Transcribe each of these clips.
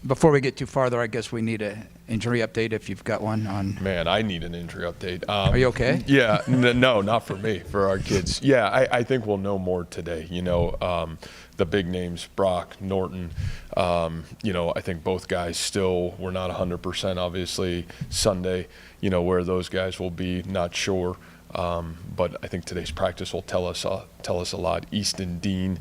Before we get too farther, I guess we need an injury update if you've got one on. Man, I need an injury update. Are you okay? Yeah, no, not for me, for our kids. Yeah, I think we'll know more today. The big names, Brock, Norton, I think both guys still, we're not 100% obviously Sunday, where those guys will be, not sure. But I think today's practice will tell us a lot. Easton, Dean,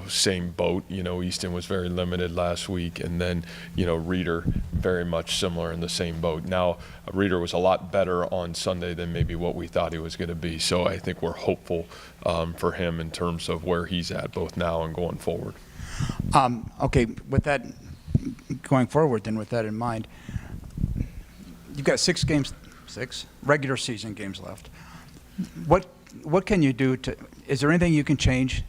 same boat. Easton was very limited last week, and then Reeder very much similar in the same boat. Now Reeder was a lot better on Sunday than maybe what we thought he was going to be. So I think we're hopeful for him in terms of where he's at both now and going forward. Okay, with that going forward, then with that in mind, you've got 6 regular season games left. What can you do is there anything you can change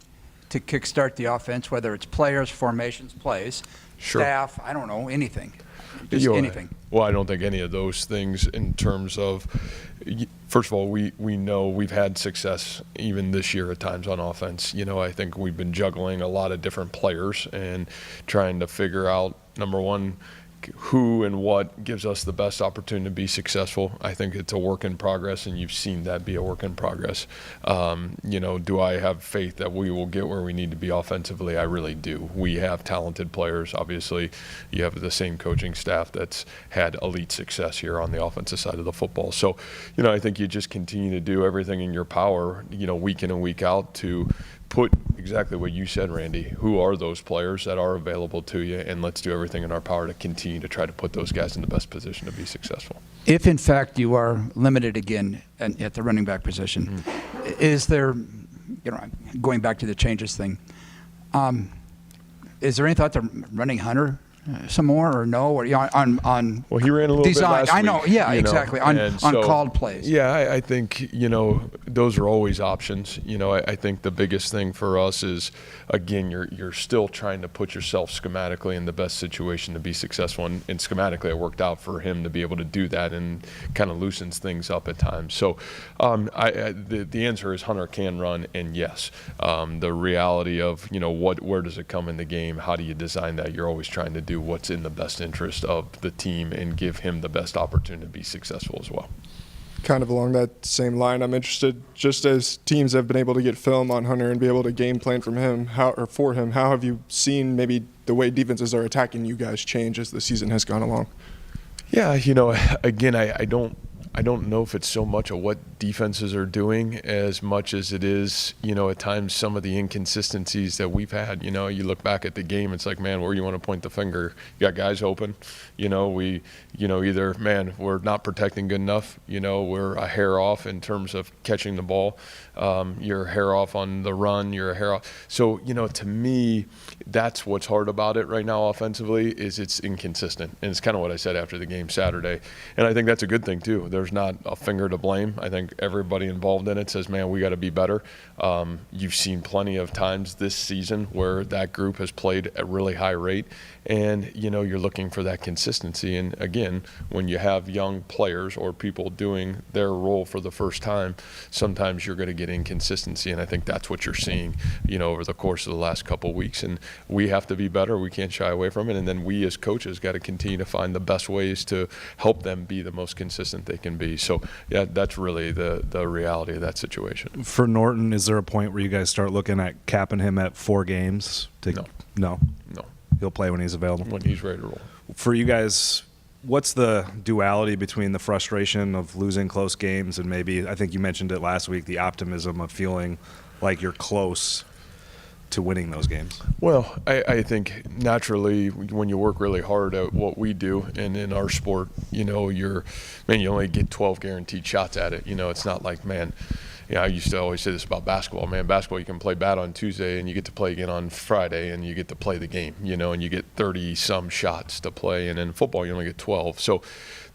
to kickstart the offense, whether it's players, formations, plays, Sure. staff, I don't know, anything, just anything? Well, I don't think any of those things in terms of, first of all, we know we've had success even this year at times on offense. I think we've been juggling a lot of different players and trying to figure out, number one, who and what gives us the best opportunity to be successful. I think it's a work in progress, and you've seen that be a work in progress. Do I have faith that we will get where we need to be offensively? I really do. We have talented players. Obviously, you have the same coaching staff that's had elite success here on the offensive side of the football. So, I think you just continue to do everything in your power, week in and week out to put exactly what you said, Randy. Who are those players that are available to you? And let's do everything in our power to continue to try to put those guys in the best position to be successful. If, in fact, you are limited again at the running back position, is there, going back to the changes thing, is there any thought to running Hunter some more or no? Or on well, he ran a little design. bit last I know, week, yeah, exactly. On called plays. Yeah, I think those are always options. I think the biggest thing for us is, again, you're still trying to put yourself schematically in the best situation to be successful, and schematically it worked out for him to be able to do that and kind of loosens things up at times. So the answer is Hunter can run, and yes, the reality of where does it come in the game? How do you design that? You're always trying to do what's in the best interest of the team and give him the best opportunity to be successful as well. Kind of along that same line, I'm interested, just as teams have been able to get film on Hunter and be able to game plan from him, how have you seen maybe the way defenses are attacking you guys change as the season has gone along? Yeah, again, I don't know if it's so much of what defenses are doing as much as it is, at times some of the inconsistencies that we've had. You look back at the game, it's like, man, where you want to point the finger? You got guys open. Either, man, we're not protecting good enough. We're a hair off in terms of catching the ball. You're a hair off on the run. You're a hair off. So, to me, that's what's hard about it right now offensively is it's inconsistent. And it's kind of what I said after the game Saturday. And I think that's a good thing, too. There's not a finger to blame. I think everybody involved in it says, man, we got to be better. You've seen plenty of times this season where that group has played at a really high rate, and you're looking for that consistency. And again, when you have young players or people doing their role for the first time, sometimes you're going to get inconsistency, and I think that's what you're seeing over the course of the last couple of weeks. And we have to be better. We can't shy away from it. And then we as coaches got to continue to find the best ways to help them be the most consistent they can be. So yeah, that's really the reality of that situation. For Norton, is there a point where you guys start looking at capping him at 4 games? No. He'll play when he's available. When he's ready to roll. For you guys, what's the duality between the frustration of losing close games and maybe, I think you mentioned it last week, the optimism of feeling like you're close to winning those games? Well, I think naturally when you work really hard at what we do and in our sport, you only get 12 guaranteed shots at it. It's not like, man, I used to always say this about basketball. Man, basketball, you can play bad on Tuesday and you get to play again on Friday and you get to play the game, and you get 30-some shots to play. And in football, you only get 12. So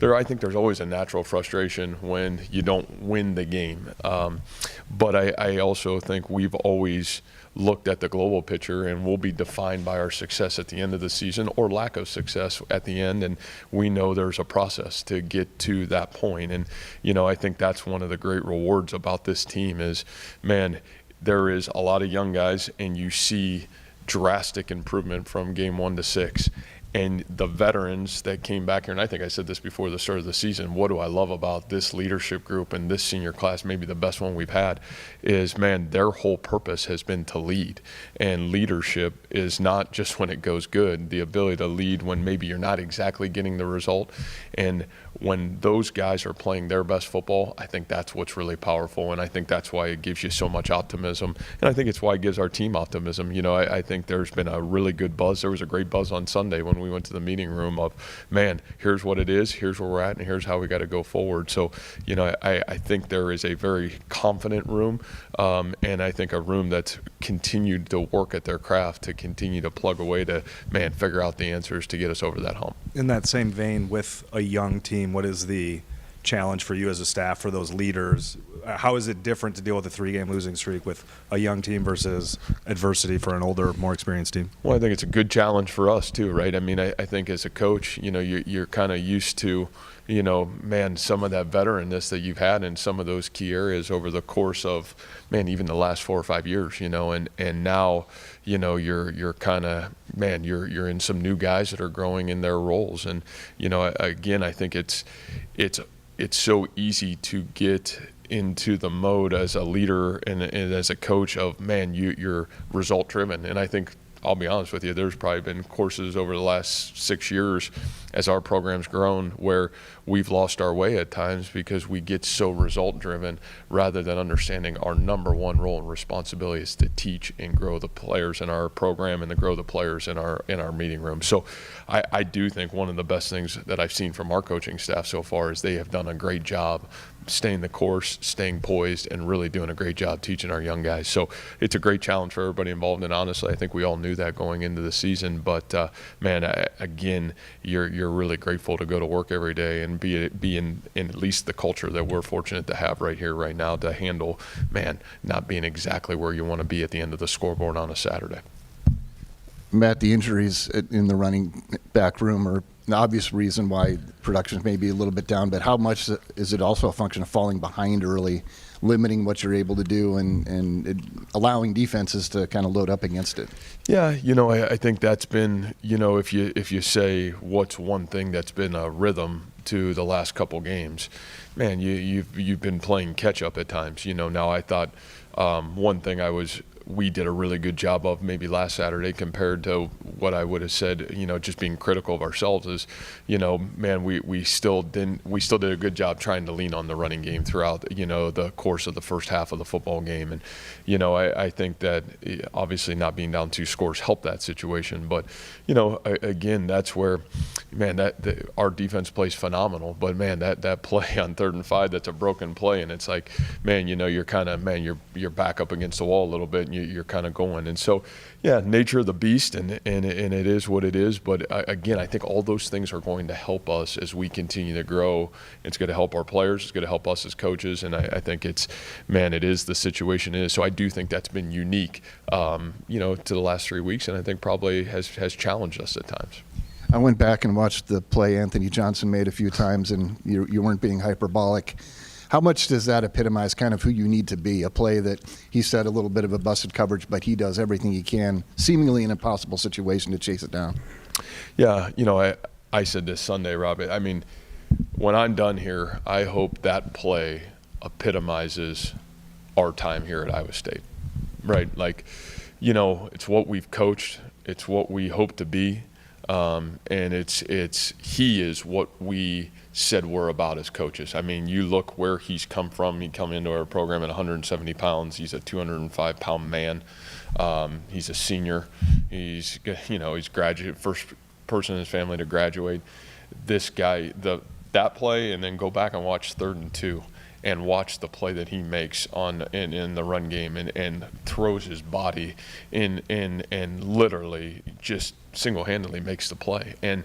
I think there's always a natural frustration when you don't win the game. But I also think we've always looked at the global picture, and we'll be defined by our success at the end of the season or lack of success at the end. And we know there's a process to get to that point. And, I think that's one of the great rewards about this team is, man, there is a lot of young guys, and you see drastic improvement from game 1 to 6. And the veterans that came back here, and I think I said this before the start of the season, what do I love about this leadership group and this senior class, maybe the best one we've had, is, man, their whole purpose has been to lead. And leadership is not just when it goes good, the ability to lead when maybe you're not exactly getting the result. And when those guys are playing their best football, I think that's what's really powerful, and I think that's why it gives you so much optimism, and I think it's why it gives our team optimism. You know, I think there's been a really good buzz. There was a great buzz on Sunday when we went to the meeting room of, man, here's what it is, here's where we're at, and here's how we got to go forward. So, you know, I think there is a very confident room, and I think a room that's continued to work at their craft to continue to plug away to, man, figure out the answers to get us over that hump. In that same vein, with a young team, what is the challenge for you as a staff, for those leaders? How is it different to deal with a 3-game losing streak with a young team versus adversity for an older, more experienced team? Well, I think it's a good challenge for us too, right? I mean, I think as a coach, you know, you're kind of used to, you know, man, some of that veteranness that you've had in some of those key areas over the course of, man, even the last 4 or 5 years, you know, and now, you know, you're kind of, man, you're in some new guys that are growing in their roles. And, you know, again, I think it's so easy to get into the mode as a leader and as a coach of, man, you're result driven. And I think, I'll be honest with you, there's probably been courses over the last 6 years as our program's grown where we've lost our way at times because we get so result driven rather than understanding our number one role and responsibility is to teach and grow the players in our program and to grow the players in our meeting room. So I do think one of the best things that I've seen from our coaching staff so far is they have done a great job staying the course, staying poised, and really doing a great job teaching our young guys. So it's a great challenge for everybody involved, and honestly, I think we all knew that going into the season. But man, again, you're really grateful to go to work every day and be in at least the culture that we're fortunate to have right here, right now, to handle, man, not being exactly where you want to be at the end of the scoreboard on a Saturday. Matt, the injuries in the running back room are an obvious reason why production may be a little bit down, but how much is it also a function of falling behind early, limiting what you're able to do and allowing defenses to kind of load up against it? Yeah, you know, I think that's been, you know, if you say what's one thing that's been a rhythm to the last couple games, man, you've been playing catch up at times. You know, now I thought one thing we did a really good job of maybe last Saturday compared to what I would have said, you know, just being critical of ourselves is, you know, man, we still did a good job trying to lean on the running game throughout, you know, the course of the first half of the football game. And, you know, I think that obviously not being down 2 scores helped that situation. But, you know, again, that's where, man, our defense plays phenomenal. But, man, that play on 3rd and 5, that's a broken play. And it's like, man, you know, you're kind of, man, you're back up against the wall a little bit. You're kind of going. And so, yeah, nature of the beast, and it is what it is. But again, I think all those things are going to help us as we continue to grow. It's going to help our players. It's going to help us as coaches. And I think it is the situation it is. So I do think that's been unique, you know, to the last 3 weeks, and I think probably has challenged us at times. I went back and watched the play Anthony Johnson made a few times, and you weren't being hyperbolic. How much does that epitomize kind of who you need to be? A play that he said a little bit of a busted coverage, but he does everything he can, seemingly an impossible situation, to chase it down. Yeah, you know, I said this Sunday, Rob. I mean, when I'm done here, I hope that play epitomizes our time here at Iowa State, right? Like, you know, it's what we've coached. It's what we hope to be. And he is what we said we're about as coaches. I mean, you look where he's come from. He come into our program at 170 pounds. He's a 205-pound man. He's a senior. He's graduate, first person in his family to graduate. This guy, that play, and then go back and watch 3rd and 2. And watch the play that he makes in the run game and throws his body in and literally just single-handedly makes the play. And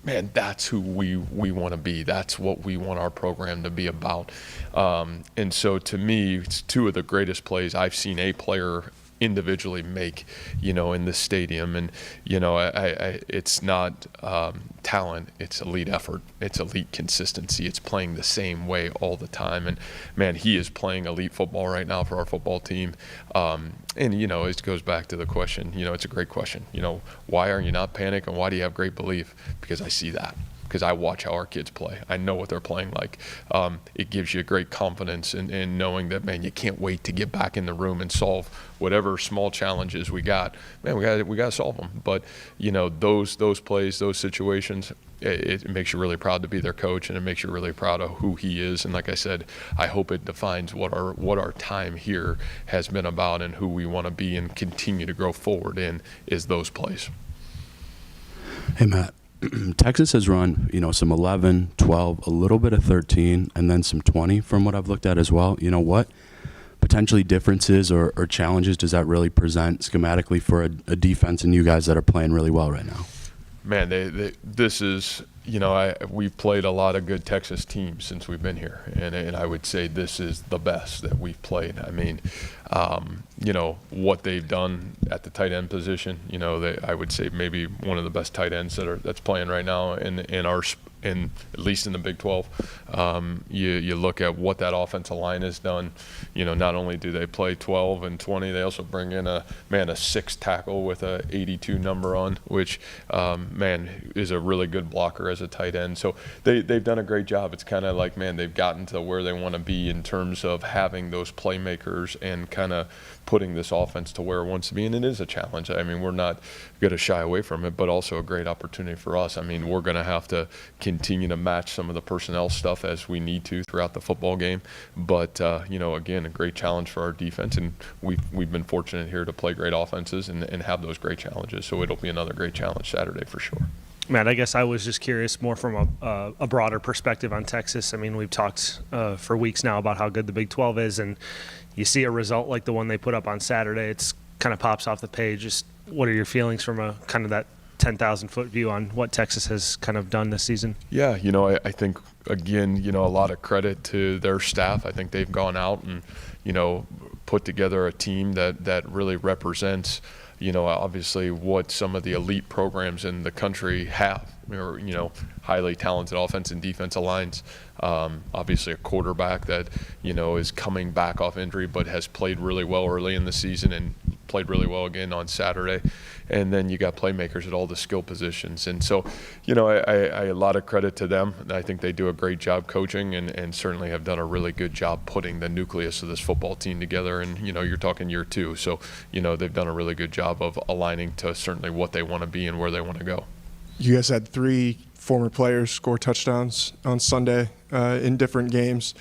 man, that's who we want to be. That's what we want our program to be about. And so to me, it's 2 of the greatest plays I've seen a player individually make, in this stadium. And, it's not talent, it's elite effort, it's elite consistency, it's playing the same way all the time. And man, he is playing elite football right now for our football team. And, it goes back to the question, it's a great question, why are you not panic and why do you have great belief? Because I see that. Because I watch how our kids play. I know what they're playing like. It gives you great confidence in knowing that, man, you can't wait to get back in the room and solve whatever small challenges we got. Man, we got to solve them. But, those plays, those situations, it makes you really proud to be their coach, and it makes you really proud of who he is. And like I said, I hope it defines what our time here has been about and who we want to be and continue to grow forward in is those plays. Hey, Matt. Texas has run, some 11, 12, a little bit of 13, and then some 20 from what I've looked at as well. What potentially differences or challenges does that really present schematically for a defense and you guys that are playing really well right now? Man, this is, we've played a lot of good Texas teams since we've been here, and I would say this is the best that we've played. I mean, what they've done at the tight end position, I would say maybe one of the best tight ends that's playing right now in at least in the Big 12. You look at what that offensive line has done. Not only do they play 12 and 20, they also bring in a 6 tackle with a 82 number on, which is a really good blocker as a tight end. So they've done a great job. It's kind of like, they've gotten to where they want to be in terms of having those playmakers and kind of putting this offense to where it wants to be. And it is a challenge. I mean, we're not going to shy away from it, but also a great opportunity for us. I mean, we're going to have to continue to match some of the personnel stuff as we need to throughout the football game. But, again, a great challenge for our defense. And we've been fortunate here to play great offenses and have those great challenges. So it'll be another great challenge Saturday for sure. Matt, I guess I was just curious more from a broader perspective on Texas. I mean, we've talked for weeks now about how good the Big 12 is, and you see a result like the one they put up on Saturday, it's kind of pops off the page. Just what are your feelings from a kind of that 10,000-foot view on what Texas has kind of done this season? Yeah, I think, again, a lot of credit to their staff. I think they've gone out and, put together a team that really represents obviously what some of the elite programs in the country have, highly talented offense and defensive lines. Obviously a quarterback that, is coming back off injury but has played really well early in the season and played really well again on Saturday. And then you got playmakers at all the skill positions. And so, I a lot of credit to them. I think they do a great job coaching and certainly have done a really good job putting the nucleus of this football team together. And, you're talking year 2. So, they've done a really good job of aligning to certainly what they want to be and where they want to go. You guys had 3 former players score touchdowns on Sunday in different games.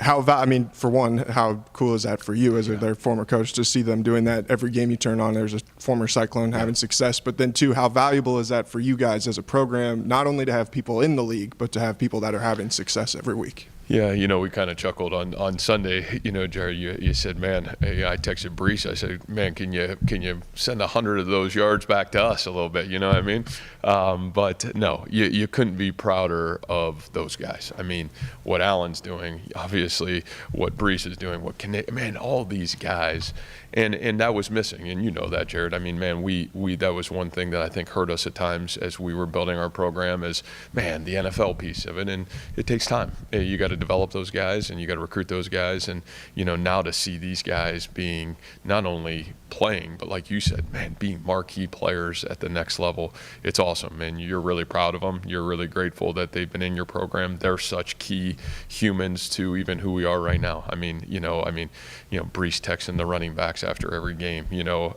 For one, how cool is that for you as their former coach to see them doing that every game you turn on? There's a former Cyclone having success, but then 2, how valuable is that for you guys as a program, not only to have people in the league, but to have people that are having success every week? Yeah, we kind of chuckled on Sunday. Jared, you said, man, hey, I texted Brees. I said, man, can you send 100 of those yards back to us a little bit? You know what I mean? But no, you couldn't be prouder of those guys. I mean, what Allen's doing, obviously, what Brees is doing, all these guys. And that was missing, and that, Jared. I mean, man, we that was one thing that I think hurt us at times as we were building our program is, man, the NFL piece of it, and it takes time. You got to develop those guys, and you got to recruit those guys, and now to see these guys being not only playing, but like you said, man, being marquee players at the next level, it's awesome, and you're really proud of them. You're really grateful that they've been in your program. They're such key humans to even who we are right now. I mean, Brees texting the running backs after every game.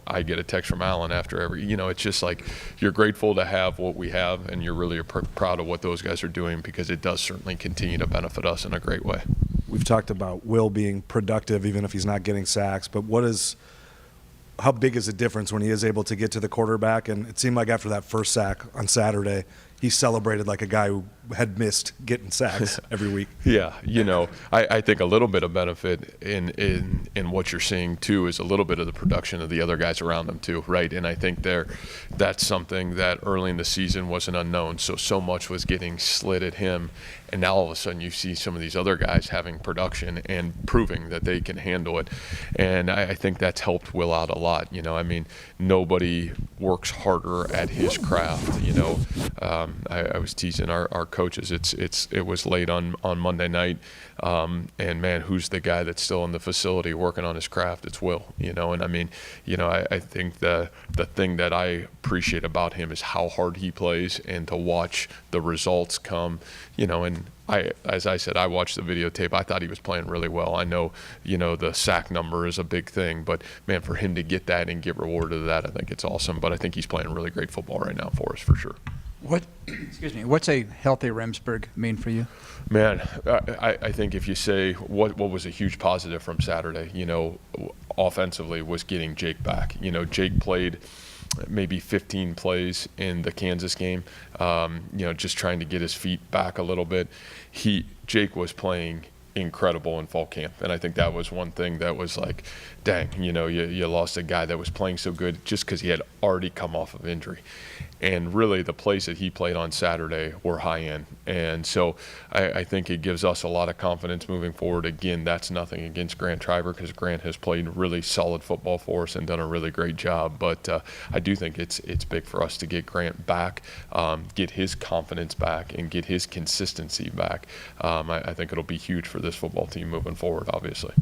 I get a text from Allen after every. It's just like you're grateful to have what we have, and you're really proud of what those guys are doing because it does certainly continue to benefit us in a great way. We've talked about Will being productive even if he's not getting sacks, but how big is the difference when he is able to get to the quarterback? And it seemed like after that first sack on Saturday, he celebrated like a guy who had missed getting sacks every week. Yeah, I think a little bit of benefit in what you're seeing too is a little bit of the production of the other guys around him too, right? And I think that's something that early in the season was an unknown. So much was getting slid at him, and now all of a sudden you see some of these other guys having production and proving that they can handle it. And I think that's helped Will out a lot. I mean, nobody works harder at his craft. I was teasing our coaches. It was late on Monday night, and man, who's the guy that's still in the facility working on his craft? It's Will. And I mean, I think the thing that I appreciate about him is how hard he plays, and to watch the results come. And as I said, I watched the videotape. I thought he was playing really well. I know, the sack number is a big thing, but man, for him to get that and get rewarded of that, I think it's awesome. But I think he's playing really great football right now for us, for sure. What's a healthy Remsburg mean for you? Man, I think if you say what was a huge positive from Saturday, offensively, was getting Jake back. Jake played maybe 15 plays in the Kansas game, just trying to get his feet back a little bit. Jake was playing incredible in fall camp, and I think that was one thing that was like, dang, you lost a guy that was playing so good just because he had already come off of injury. And really, the plays that he played on Saturday were high end. And so I think it gives us a lot of confidence moving forward. Again, that's nothing against Grant Triber, because Grant has played really solid football for us and done a really great job. But I do think it's big for us to get Grant back, get his confidence back, and get his consistency back. I think it'll be huge for this football team moving forward, obviously.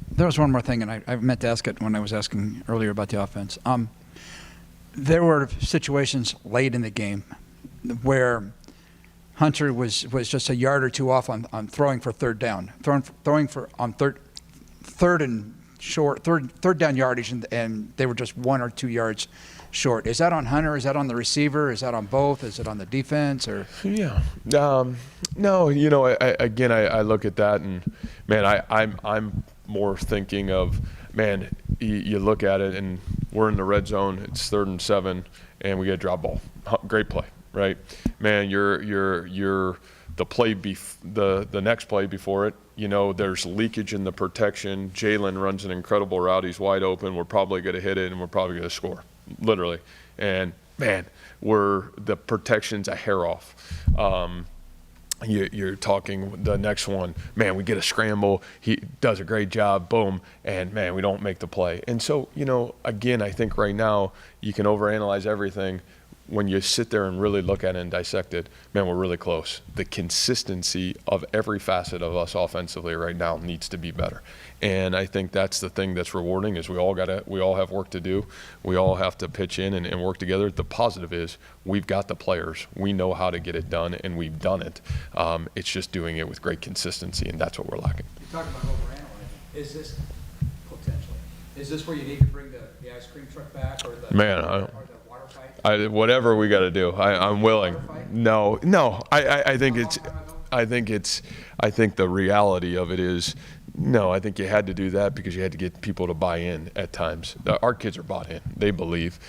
There was one more thing, and I meant to ask it when I was asking earlier about the offense. There were situations late in the game where Hunter was just a yard or two off on throwing for third down, throwing for on third and short, third down yardage, and they were just 1 or 2 yards short. Is that on Hunter? Is that on the receiver? Is that on both? Is it on the defense? Or yeah, no. I look at that, and man, I'm more thinking of, man, you look at it and we're in the red zone. It's 3rd and 7, and we get a drop ball. Great play, right? Man, you're the play the next play before it. There's leakage in the protection. Jalen runs an incredible route. He's wide open. We're probably going to hit it, and we're probably going to score, literally. And man, the protection's a hair off. You're talking the next one, man, we get a scramble, he does a great job, boom, and man, we don't make the play. And so, again, I think right now you can overanalyze everything. When you sit there and really look at it and dissect it, man, we're really close. The consistency of every facet of us offensively right now needs to be better. And I think that's the thing that's rewarding, is we all have work to do. We all have to pitch in and work together. The positive is we've got the players. We know how to get it done, and we've done it. It's just doing it with great consistency, and that's what we're lacking. You talk about overanalyzing. Is this potentially? Is this where you need to bring the ice cream truck back, or the water fight? Whatever we got to do, I'm willing. No. I think the reality of it is, no, I think you had to do that because you had to get people to buy in at times. Our kids are bought in. They believe,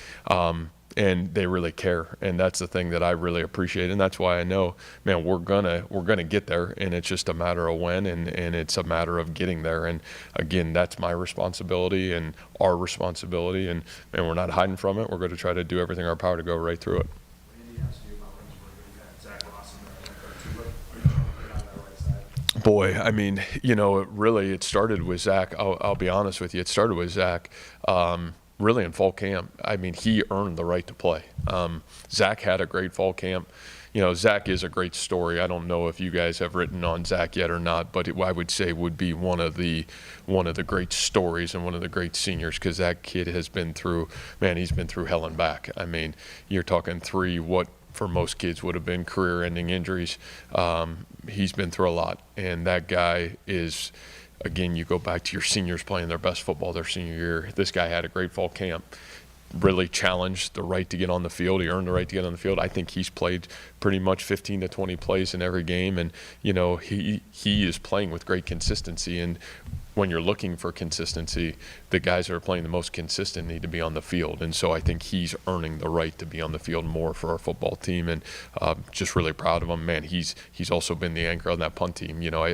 and they really care. And that's the thing that I really appreciate. And that's why I know, man, we're gonna get there, and it's just a matter of when, and it's a matter of getting there. And again, that's my responsibility and our responsibility, and we're not hiding from it. We're going to try to do everything in our power to go right through it. Boy, I mean, it started with Zach. I'll be honest with you. It started with Zach, really in fall camp. I mean, he earned the right to play. Zach had a great fall camp. Zach is a great story. I don't know if you guys have written on Zach yet or not, but I would say would be one of the great stories and one of the great seniors, because that kid has been through, man, he's been through hell and back. I mean, you're talking 3 what for most kids would have been career-ending injuries. He's been through a lot, and that guy is, again, you go back to your seniors playing their best football their senior year. This guy had a great fall camp, really challenged the right to get on the field. He earned the right to get on the field. I think he's played pretty much 15 to 20 plays in every game, and he is playing with great consistency. And when you're looking for consistency, the guys that are playing the most consistent need to be on the field. And so I think he's earning the right to be on the field more for our football team, and just really proud of him. Man, he's also been the anchor on that punt team. You know,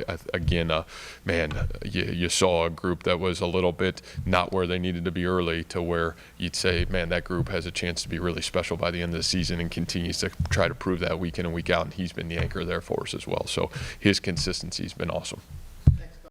you saw a group that was a little bit not where they needed to be early to where you'd say, man, that group has a chance to be really special by the end of the season and continues to try to prove that week in and week out, and he's been the anchor there for us as well. So his consistency has been awesome.